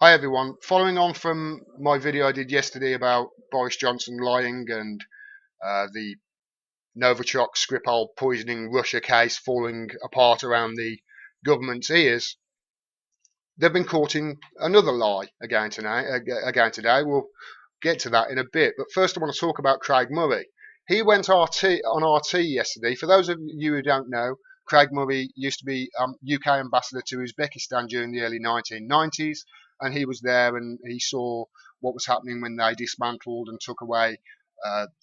Hi everyone, following on from my video I did yesterday about Boris Johnson lying and the Novichok Skripal poisoning Russia case falling apart around the government's ears, they've been courting another lie again today. We'll get to that in a bit, but first I want to talk about Craig Murray. He went on RT yesterday. For those of you who don't know, Craig Murray used to be UK ambassador to Uzbekistan during the early 1990s, and he was there and he saw what was happening when they dismantled and took away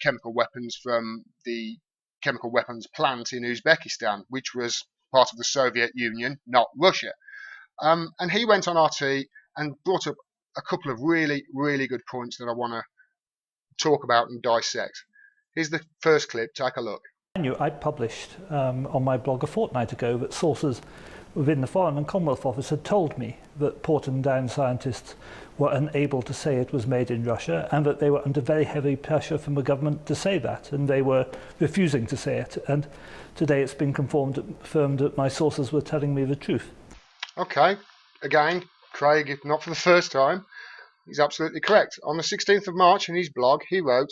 chemical weapons from the chemical weapons plant in Uzbekistan, which was part of the Soviet Union, not Russia. And he went on RT and brought up a couple of really, really good points that I want to talk about and dissect. Here's the first clip. Take a look. I published on my blog a fortnight ago that sources within the Foreign and Commonwealth Office had told me that Porton Down scientists were unable to say it was made in Russia, and that they were under very heavy pressure from the government to say that, and they were refusing to say it. And today it's been confirmed that my sources were telling me the truth. Okay, again, Craig, if not for the first time, he's absolutely correct. On the 16th of March in his blog, he wrote,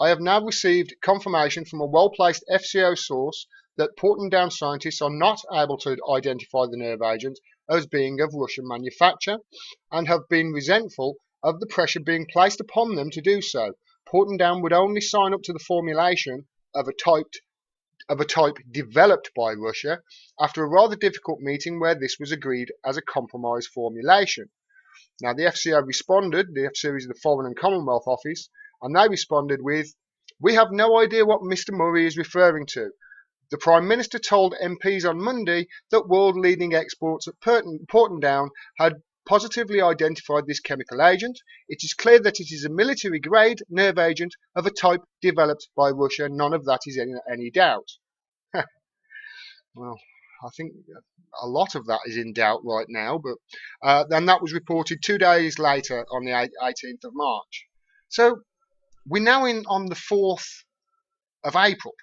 "I have now received confirmation from a well-placed FCO source that Porton Down scientists are not able to identify the nerve agent as being of Russian manufacture and have been resentful of the pressure being placed upon them to do so. Porton Down would only sign up to the formulation of a type developed by Russia after a rather difficult meeting where this was agreed as a compromise formulation." Now the FCO responded, the FCO is the Foreign and Commonwealth Office, and they responded with, "We have no idea what Mr. Murray is referring to. The Prime Minister told MPs on Monday that world-leading experts at Porton Down had positively identified this chemical agent. It is clear that it is a military-grade nerve agent of a type developed by Russia. None of that is any doubt." Well, I think a lot of that is in doubt right now, but then that was reported 2 days later on the 18th of March. So we're now on the 4th of April.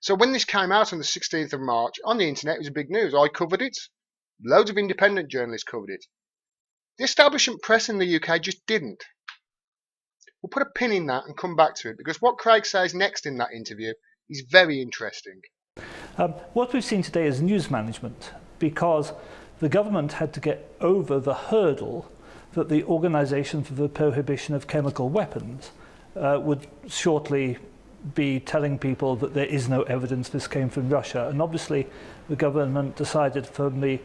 So when this came out on the 16th of March on the internet, it was big news. I covered it. Loads of independent journalists covered it. The establishment press in the UK just didn't. We'll put a pin in that and come back to it, because what Craig says next in that interview is very interesting. What we've seen today is news management, because the government had to get over the hurdle that the Organisation for the Prohibition of Chemical Weapons would shortly be telling people that there is no evidence this came from Russia. And obviously the government decided, from the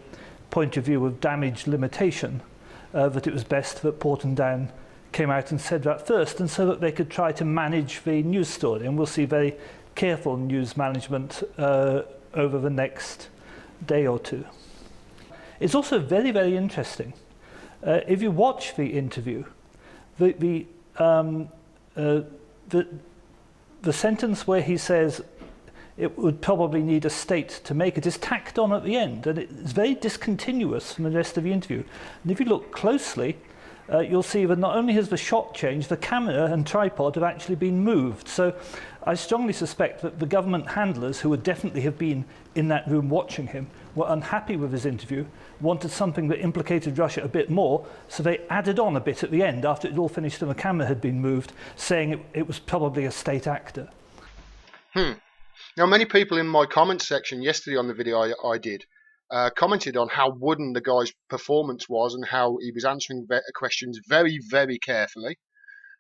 point of view of damage limitation, that it was best that Porton Down came out and said that first, and so that they could try to manage the news story. And we'll see very careful news management over the next day or two. It's also very, very interesting. If you watch the interview, the sentence where he says it would probably need a state to make it is tacked on at the end, and it's very discontinuous from the rest of the interview. And if you look closely, you'll see that not only has the shot changed, the camera and tripod have actually been moved. So I strongly suspect that the government handlers, who would definitely have been in that room watching him, were unhappy with his interview, wanted something that implicated Russia a bit more, so they added on a bit at the end after it all finished and the camera had been moved, saying it was probably a state actor. Now, many people in my comments section yesterday on the video I did commented on how wooden the guy's performance was and how he was answering questions very, very carefully.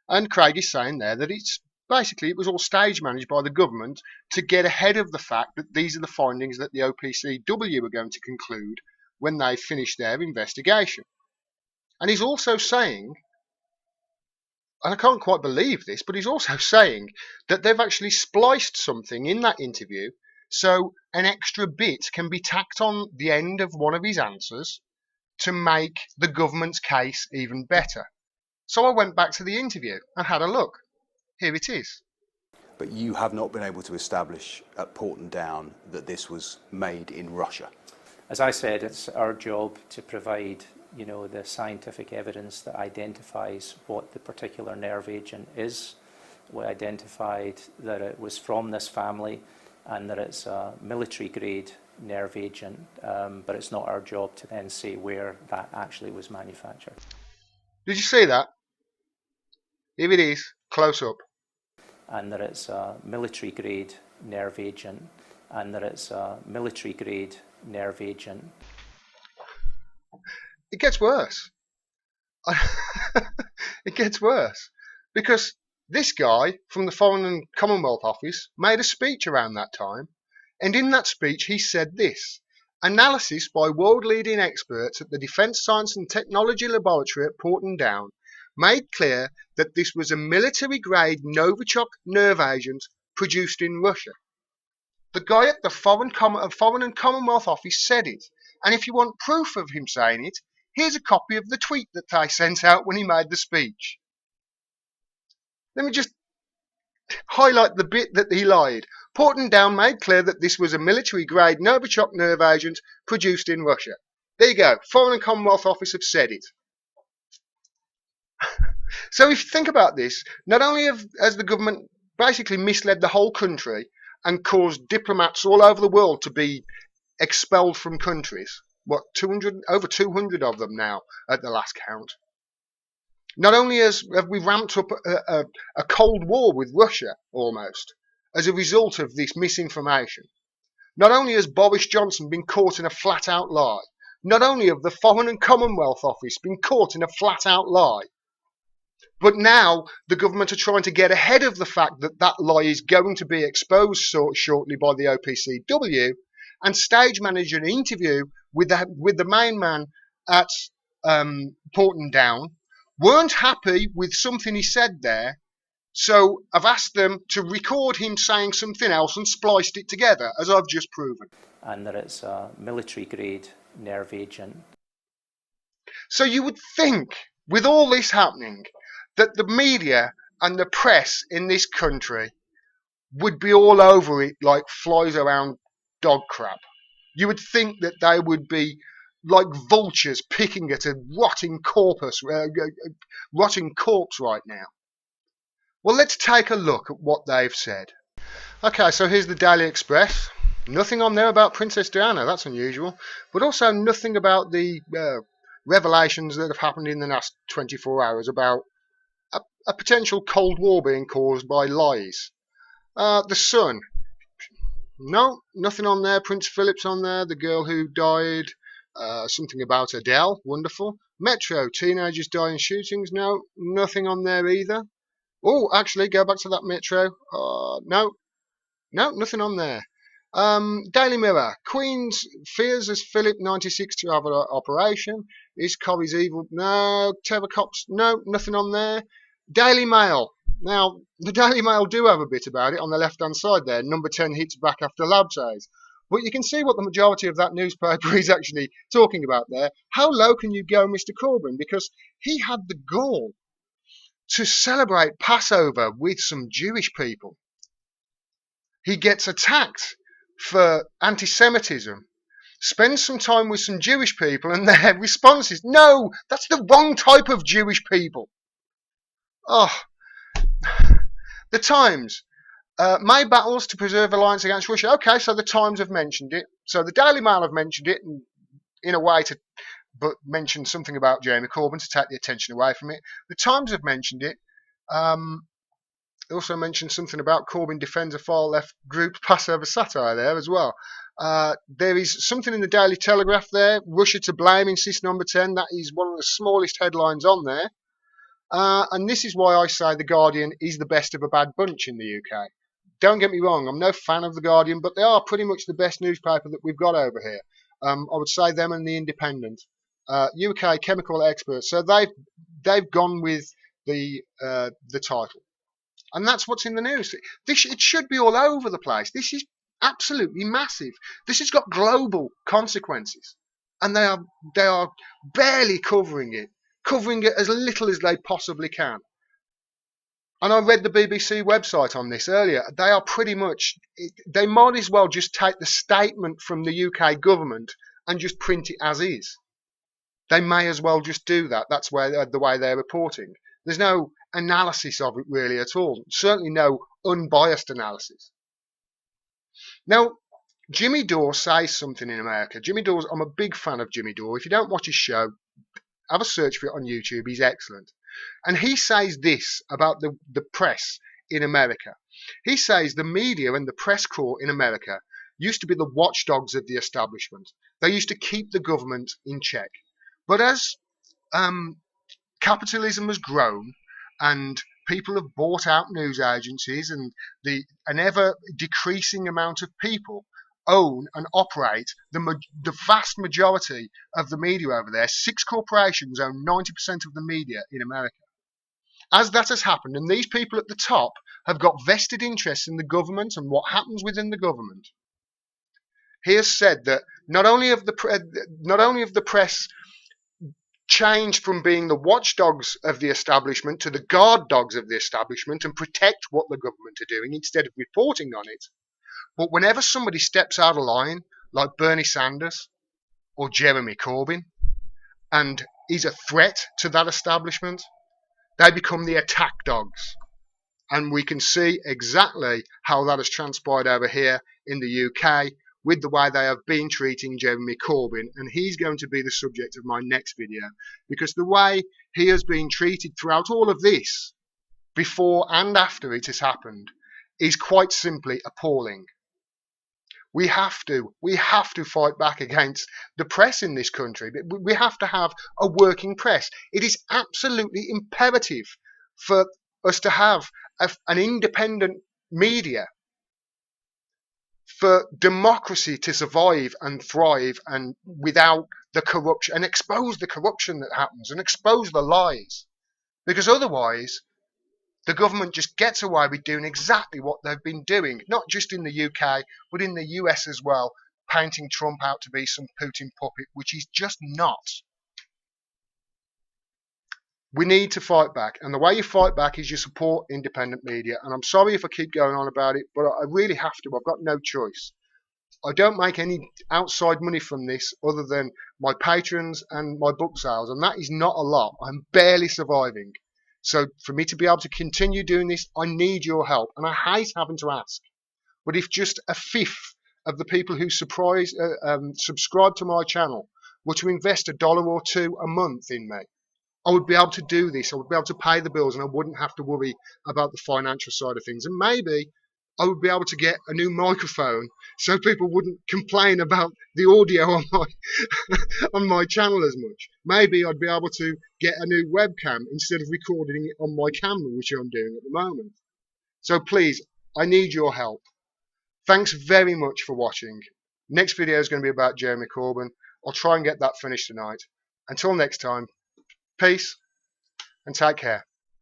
And Craig is saying there that it was all stage managed by the government to get ahead of the fact that these are the findings that the OPCW are going to conclude when they finish their investigation. And he's also saying, and I can't quite believe this, but he's also saying that they've actually spliced something in that interview so an extra bit can be tacked on the end of one of his answers to make the government's case even better. So I went back to the interview and had a look. Here it is. But you have not been able to establish at Porton Down that this was made in Russia. As I said, it's our job to provide, the scientific evidence that identifies what the particular nerve agent is. We identified that it was from this family and that it's a military-grade nerve agent, but it's not our job to then say where that actually was manufactured. Did you see that? Here it is, close up. And that it's a military grade nerve agent, and that it's a military grade nerve agent. It gets worse. It gets worse. Because this guy from the Foreign and Commonwealth Office made a speech around that time, and in that speech he said this: analysis by world-leading experts at the Defence Science and Technology Laboratory at Porton Down made clear that this was a military-grade Novichok nerve agent produced in Russia. The guy at the Foreign and Commonwealth Office said it, and if you want proof of him saying it, here's a copy of the tweet that they sent out when he made the speech. Let me just highlight the bit that he lied. Porton Down made clear that this was a military-grade Novichok nerve agent produced in Russia. There you go. Foreign and Commonwealth Office have said it. So if you think about this, not only has the government basically misled the whole country and caused diplomats all over the world to be expelled from countries, over 200 of them now at the last count. Not only have we ramped up a Cold War with Russia almost as a result of this misinformation. Not only has Boris Johnson been caught in a flat-out lie. Not only have the Foreign and Commonwealth Office been caught in a flat-out lie. But now the government are trying to get ahead of the fact that that lie is going to be exposed shortly by the OPCW, and stage manage an interview with the main man at Porton Down. Weren't happy with something he said there, so I've asked them to record him saying something else and spliced it together, as I've just proven. And that it's a military grade nerve agent. So you would think, with all this happening, that the media and the press in this country would be all over it like flies around dog crap. You would think that they would be like vultures picking at a rotting corpse right now. Well, let's take a look at what they've said. Okay, so here's the Daily Express. Nothing on there about Princess Diana, that's unusual. But also nothing about the revelations that have happened in the last 24 hours about a potential Cold War being caused by lies. The Sun. No, nothing on there. Prince Philip's on there. The girl who died. Something about Adele. Wonderful. Metro. Teenagers die in shootings. No, nothing on there either. Oh, actually, go back to that Metro. No, nothing on there. Daily Mirror. Queen's fears as Philip 96 to have an operation. Is Corrie's evil? No. Terror Cops? No, nothing on there. Daily Mail. Now, the Daily Mail do have a bit about it on the left-hand side there. Number 10 hits back after lab days. But you can see what the majority of that newspaper is actually talking about there. How low can you go, Mr. Corbyn? Because he had the gall to celebrate Passover with some Jewish people. He gets attacked for anti-Semitism. Spends some time with some Jewish people and their response is, no, that's the wrong type of Jewish people. Oh, the Times. May battles to preserve alliance against Russia. Okay, so the Times have mentioned it. So the Daily Mail have mentioned it in a way to mention something about Jeremy Corbyn to take the attention away from it. The Times have mentioned it. They also mentioned something about Corbyn defends a far-left group Passover satire there as well. There is something in the Daily Telegraph there. Russia to blame, insists number 10. That is one of the smallest headlines on there. And this is why I say The Guardian is the best of a bad bunch in the UK. Don't get me wrong, I'm no fan of The Guardian, but they are pretty much the best newspaper that we've got over here. I would say them and The Independent. UK chemical experts. So they've gone with the title. And that's what's in the news. It should be all over the place. This is absolutely massive. This has got global consequences. And they are barely covering it as little as they possibly can. And I read the BBC website on this earlier. They are pretty much, they might as well just take the statement from the UK government and just print it as is. They may as well just do that. That's the way they're reporting. There's no analysis of it really at all. Certainly no unbiased analysis. Now, Jimmy Dore says something in America. I'm a big fan of Jimmy Dore. If you don't watch his show, have a search for it on YouTube. He's excellent. And he says this about the press in America. He says the media and the press corps in America used to be the watchdogs of the establishment. They used to keep the government in check. But as capitalism has grown and people have bought out news agencies, and an ever decreasing amount of people own and operate the vast majority of the media over there. 6 corporations own 90% of the media in America. As that has happened, and these people at the top have got vested interests in the government and what happens within the government, he has said that not only have the press changed from being the watchdogs of the establishment to the guard dogs of the establishment and protect what the government are doing instead of reporting on it, but whenever somebody steps out of line, like Bernie Sanders or Jeremy Corbyn, and is a threat to that establishment, they become the attack dogs. And we can see exactly how that has transpired over here in the UK with the way they have been treating Jeremy Corbyn, and he's going to be the subject of my next video, because the way he has been treated throughout all of this, before and after it has happened, is quite simply appalling. We have to fight back against the press in this country. We have to have a working press. It is absolutely imperative for us to have an independent media, for democracy to survive and thrive, and without the corruption, and expose the corruption that happens and expose the lies. Because otherwise, the government just gets away with doing exactly what they've been doing, not just in the UK, but in the US as well, painting Trump out to be some Putin puppet, which he's just not. We need to fight back, and the way you fight back is you support independent media. And I'm sorry if I keep going on about it, but I really have to. I've got no choice. I don't make any outside money from this other than my patrons and my book sales, and that is not a lot. I'm barely surviving. So for me to be able to continue doing this, I need your help. And I hate having to ask. But if just a fifth of the people who subscribe to my channel were to invest $1 or $2 a month in me, I would be able to do this. I would be able to pay the bills, and I wouldn't have to worry about the financial side of things. And maybe I would be able to get a new microphone so people wouldn't complain about the audio on my on my channel as much. Maybe I'd be able to get a new webcam instead of recording it on my camera, which I'm doing at the moment. So please, I need your help. Thanks very much for watching. Next video is going to be about Jeremy Corbyn. I'll try and get that finished tonight. Until next time, peace and take care.